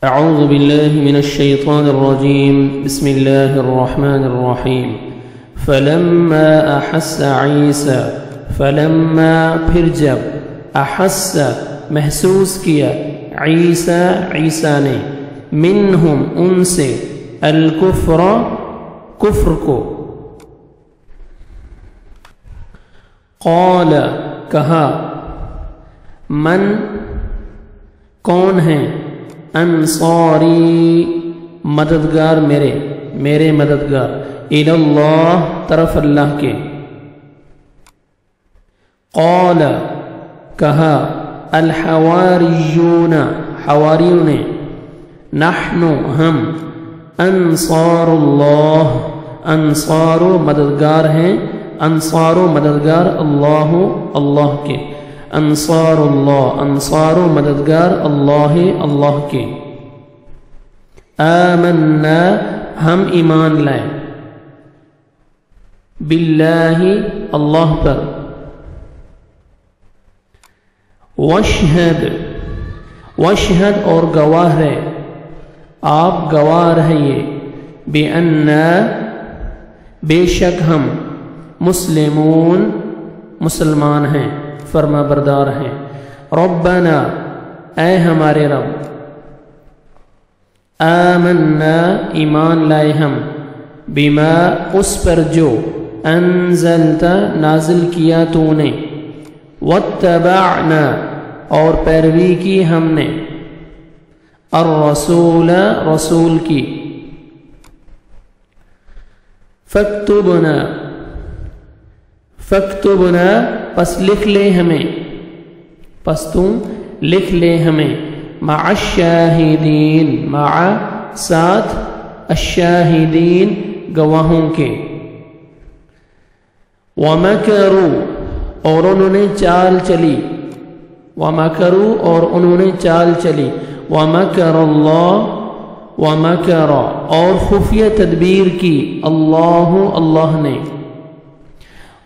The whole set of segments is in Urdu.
اعوذ باللہ من الشیطان الرجیم بسم اللہ الرحمن الرحیم فلما احس عیسیٰ فلما پھر جب احس محسوس کیا عیسیٰ نے منہم ان سے الکفر کفر کو قال کہا من کون ہیں انصاری مددگار میرے مددگار اللہ طرف اللہ کے قال کہا الحواریون حواریوں نے نحن ہم انصار اللہ انصار مددگار ہیں انصار مددگار اللہ کے انصار اللہ انصار مددگار اللہ کے آمنا ہم ایمان لائے باللہ اللہ پر وشہد اور گواہ ہے آپ گواہ رہیے بأننا بے شک ہم مسلمان ہیں فرما بردار ہیں ربنا اے ہمارے رب آمنا ایمان لائے ہم بما اس پر جو انزلتا نازل کیا تو نے واتبعنا اور پیروی کی ہم نے الرسول رسول کی فاکتبنا پس لکھ لے ہمیں پس تم لکھ لے ہمیں مع الشاہدین مع ساتھ الشاہدین گواہوں کے ومکروا اور انہوں نے چال چلی ومکروا اور انہوں نے چال چلی ومکر اللہ ومکر اور خفیہ تدبیر کی اللہ نے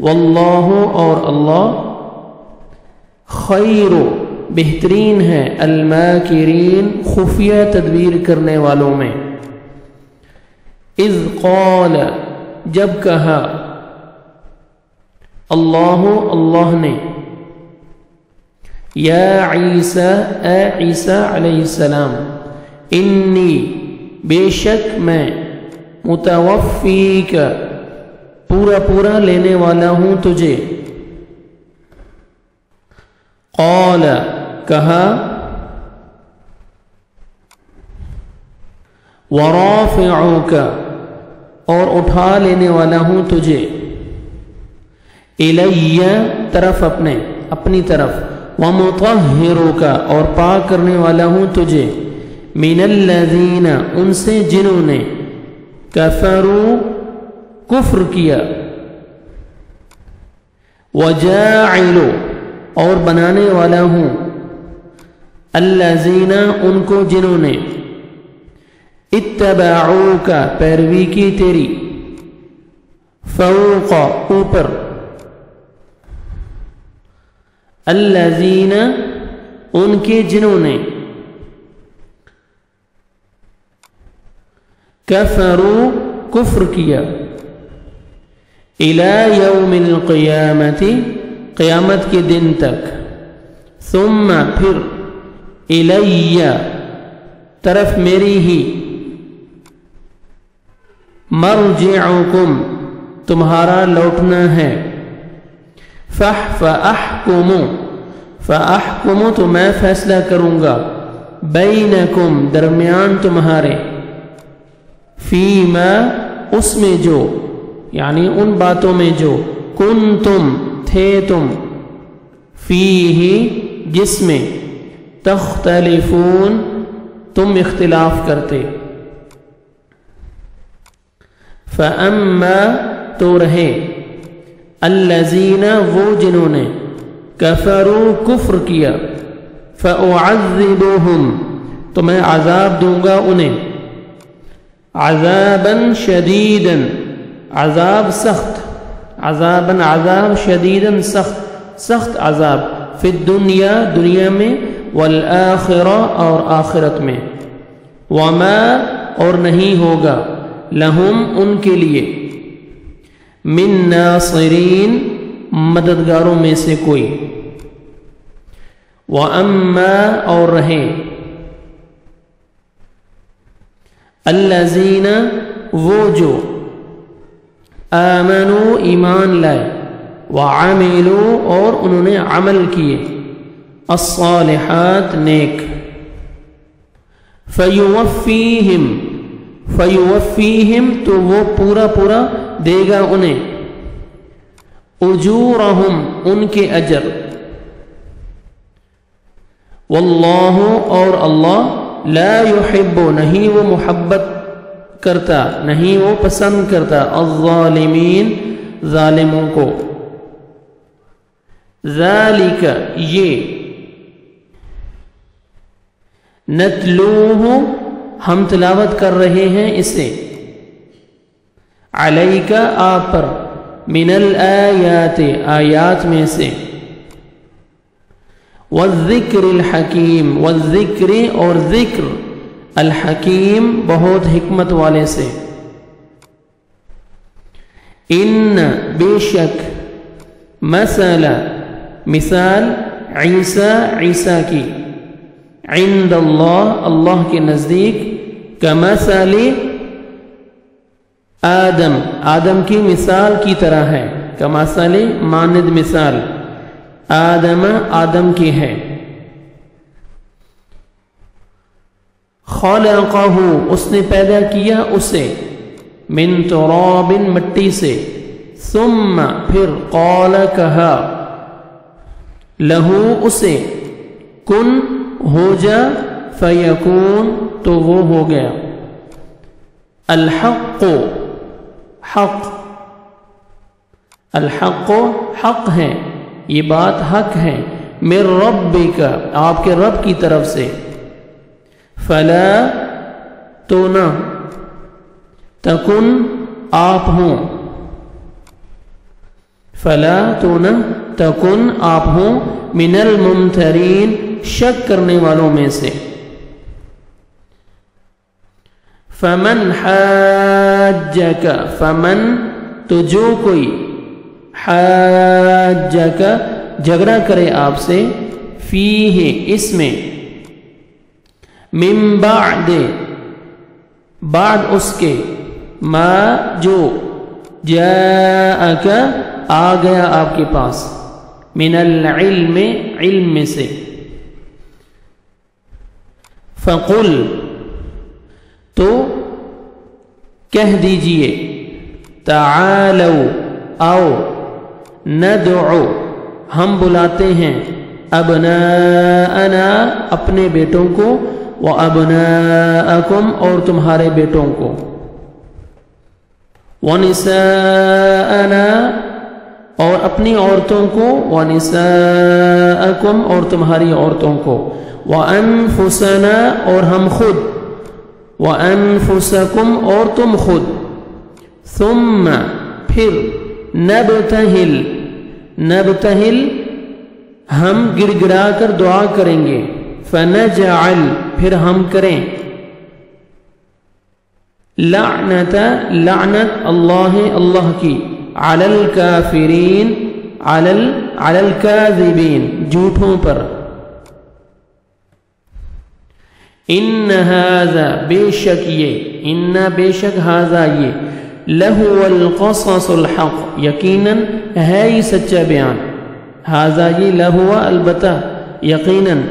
واللہ اور اللہ خیر بہترین ہے الماکرین خفیہ تدبیر کرنے والوں میں اذ قال جب کہا اللہ نے یا عیسیٰ اے عیسیٰ علیہ السلام انی بے شک میں متوفیک پورا لینے والا ہوں تجھے قال کہا ورافعک اور اٹھا لینے والا ہوں تجھے الی طرف اپنی طرف ومطہرک اور پاک کرنے والا ہوں تجھے من الذین ان سے جنہوں نے کفروا کفر کیا وجاعل اور بنانے والا ہوں الذین ان کو جنہوں نے اتبعوک پیروی کی تیری فوق اوپر الذین ان کے جنہوں نے کفروا کفر کیا الى یوم القیامت قیامت کے دن تک ثم پھر الی طرف میری ہی مرجعکم تمہارا لوٹنا ہے فاحکم تو میں فیصلہ کروں گا بینکم درمیان تمہارے فیما اس میں جو یعنی ان باتوں میں جو کنتم تھے تم فیہ جس میں تختلفون تم اختلاف کرتے فاما تو رہے الذین وہ جنہوں نے کفروا کفر کیا فاعذبہم تو میں عذاب دوں گا انہیں عذابا شدیدا عذاب سخت عذاب شدیدا سخت عذاب فی الدنیا دنیا میں والآخرہ اور آخرت میں وما اور نہیں ہوگا لہم ان کے لیے من ناصرین مددگاروں میں سے کوئی وَأَمَّا اور رہے الذین وہ جو آمنوا ایمان لائے وعملوا اور انہوں نے عمل کیے الصالحات نیک فیوفیہم تو وہ پورا دے گا انہیں اجورہم ان کے اجر واللہ اور اللہ لا يحب نہیں وہ محبت کرتا نہیں وہ پسند کرتا الظالمین ظالموں کو ذالک یہ نتلوہ ہم تلاوت کر رہے ہیں اسے علیک آپ پر من الآیات آیات میں سے والذکر الحکیم والذکر اور ذکر الحکیم بہت حکمت والے سے ان بے شک مثال عیسیٰ کی عند اللہ کے نزدیک کمثل آدم کی مثال کی طرح ہے کمثل مانند مثال آدم کی ہے خلقہ اس نے پیدا کیا اسے من تراب مٹی سے ثم پھر قال کہا لہو اسے کن ہو جا فیکون تو وہ ہو گیا الحق حق ہے یہ بات حق ہے من ربک آپ کے رب کی طرف سے فلا تو نہ تکن آپ ہوں فلا تو نہ تکن آپ ہوں من الممترین شک کرنے والوں میں سے فمن حاجک فمن تو جو کوئی حاجک جھگڑا کرے آپ سے فیہ اس میں من بعد اس کے ما جو جاءک آ گیا آپ کے پاس من العلم علم میں سے فقل تو کہہ دیجئے تعالوا آؤ ندعو ہم بلاتے ہیں ابناءنا اپنے بیٹوں کو وابناءکم اور تمہارے بیٹوں کو ونساءنا اور اپنی عورتوں کو ونساءکم اور تمہاری عورتوں کو وانفسنا اور ہم خود وانفسکم اور تم خود ثم پھر نبتہل ہم گڑ گڑا کر دعا کریں گے فنجعل پھر ہم کریں لعنت اللہ کی علی الکافرین علی الکاذبین جھوٹوں پر ان ھذا بے شک ھذا یہ لہو القصص الحق یقیناً ہے یہ سچا بیان ھذا یہ لہو البتہ یقیناً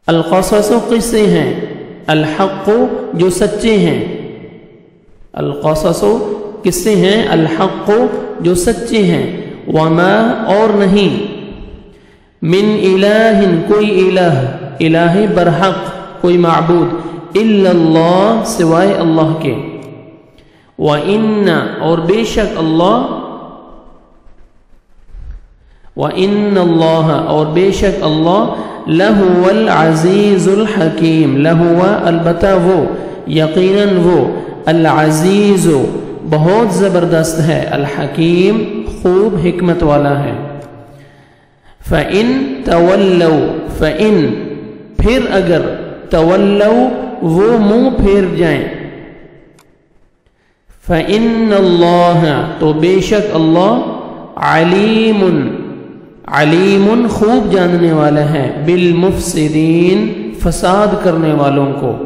القصص قصے ہیں الحق جو سچے ہیں القصص قصے ہیں الحق جو سچے ہیں وما اور نہیں من الہ کوئی الہ برحق کوئی معبود الا اللہ سوائے اللہ کے وَإِنَّ اور بے شک اللہ وَإِنَّ اللَّهَ اور بے شک اللہ لَهُوَ الْعَزِيزُ الْحَكِيمُ لَهُوَ البتہ وہ یقیناً وہ العزیز بہت زبردست ہے الحکیم خوب حکمت والا ہے فَإِن تَوَلَّوْا فَإِن پھر اگر تولوا وہ منہ پھیر جائیں، فَإِنَّ اللَّهَ تو بے شک اللہ علیم خوب جاننے والا ہے بالمفسدین فساد کرنے والوں کو۔